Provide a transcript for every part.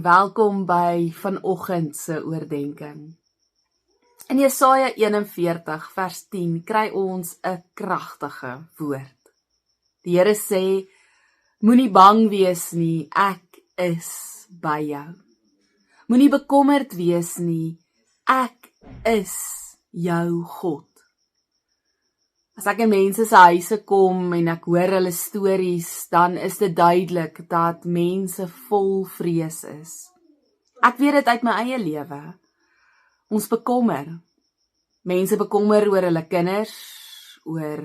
en welkom by vanoggend se oordenking. In Jesaja 41 vers 10 kry ons 'n kragtige woord. Die Here sê, moenie bang wees nie, ek is by jou. Moenie bekommerd wees nie, ek is jou God. As ek in mense se huise kom en ek hoor hulle stories, dan is dit duidelik dat mense vol vrees is. Ek weet dit uit my eie lewe. Ons bekommer. Mense bekommer oor hulle kinders, oor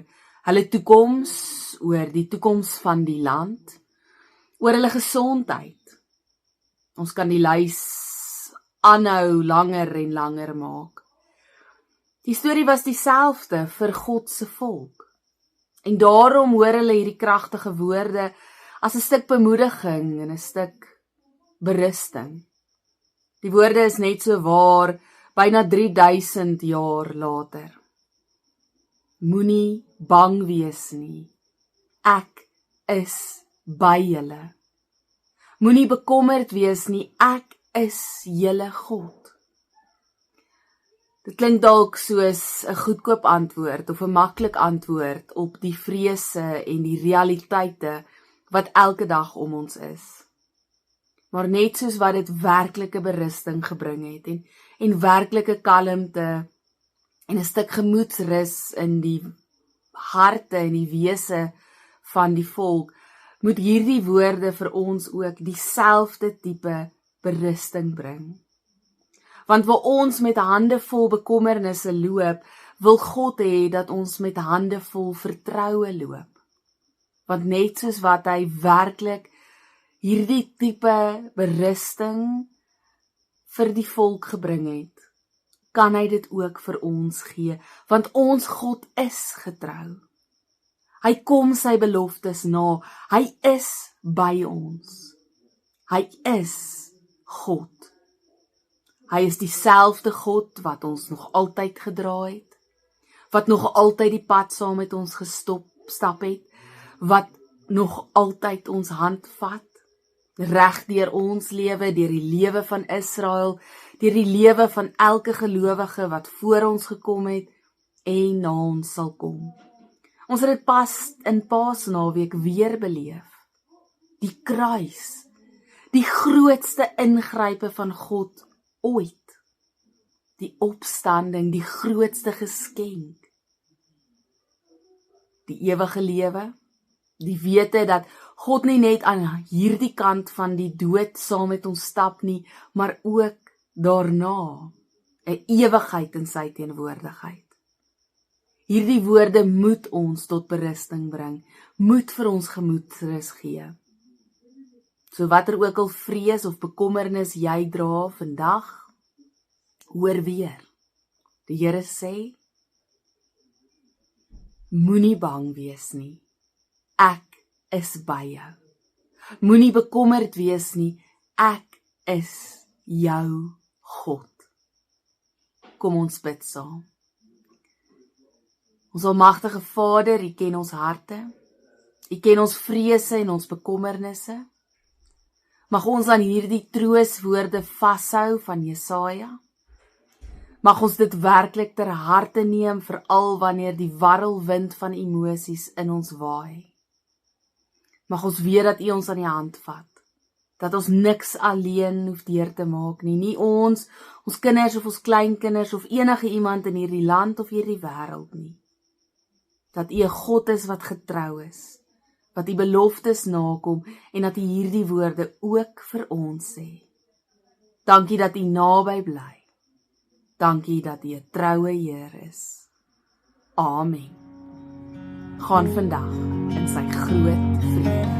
hulle toekoms, oor die toekoms van die land, oor hulle gesondheid. Ons kan die lys aanhou langer en langer maak. Die storie was dieselfde vir God se volk. En daarom hoor hulle hierdie kragtige woorde as 'n stuk bemoediging en 'n stuk berusting. Die woorde is net so waar byna 3000 jaar later. Moenie bang wees nie. Ek is by julle. Moenie bekommerd wees nie. Ek is julle God. Dit klink dalk soos 'n goedkoop antwoord of 'n maklik antwoord op die vrese en die realiteite wat elke dag om ons is. Maar net soos wat dit werklike berusting gebring het en werklike kalmte en 'n stuk gemoedsrus in die harte en die wese van die volk, moet hierdie woorde vir ons ook dieselfde tipe berusting bring. Want waar ons met hande vol bekommernisse loop, wil God hê dat ons met hande vol vertroue loop. Want net soos wat hy werklik hierdie tipe berusting vir die volk gebring het, kan hy dit ook vir ons gee, want ons God is getrou. Hy kom sy beloftes na, hy is by ons. Hy is God. Hy is dieselfde God wat ons nog altyd gedra het, wat nog altyd die pad saam met ons stap het, wat nog altyd ons hand vat, reg deur ons lewe, deur die lewe van Israel, deur die lewe van elke gelowige wat voor ons gekom het en na ons sal kom. Ons het dit pas in Paasnaweek weer beleef. Die kruis, die grootste ingrype van God ooit. Die opstanding, die grootste geskenk. Die ewige lewe, die wete dat God nie net aan hierdie kant van die dood saam met ons stap nie, maar ook daarna, 'n ewigheid in sy teenwoordigheid. Hierdie woorde moet ons tot berusting bring, moet vir ons gemoedsrus gee. So watter ook al vrees of bekommernis jy dra vandag, hoor weer. Die Here sê, moenie bang wees nie. Ek is by jou. Moenie bekommerd wees nie. Ek is jou God. Kom ons bid saam. Ons almagtige Vader, U ken ons harte. U ken ons vrese en ons bekommernisse. Mag ons aan hierdie trooswoorde vashou van Jesaja. Mag ons dit werklik ter harte neem, veral wanneer die warrelwind van emosies in ons waai. Mag ons weet dat U ons aan die hand vat, dat ons niks alleen hoef deur te maak nie, nie ons kinders of ons kleinkinders of enige iemand in hierdie land of hierdie wêreld nie. Dat U 'n God is wat getrou is, wat U beloftes nakom en dat U hierdie woorde ook vir ons sê. Dankie dat U naby bly. Dankie dat U 'n troue Heer is. Amen. Gaan vandag in sy groot vrede.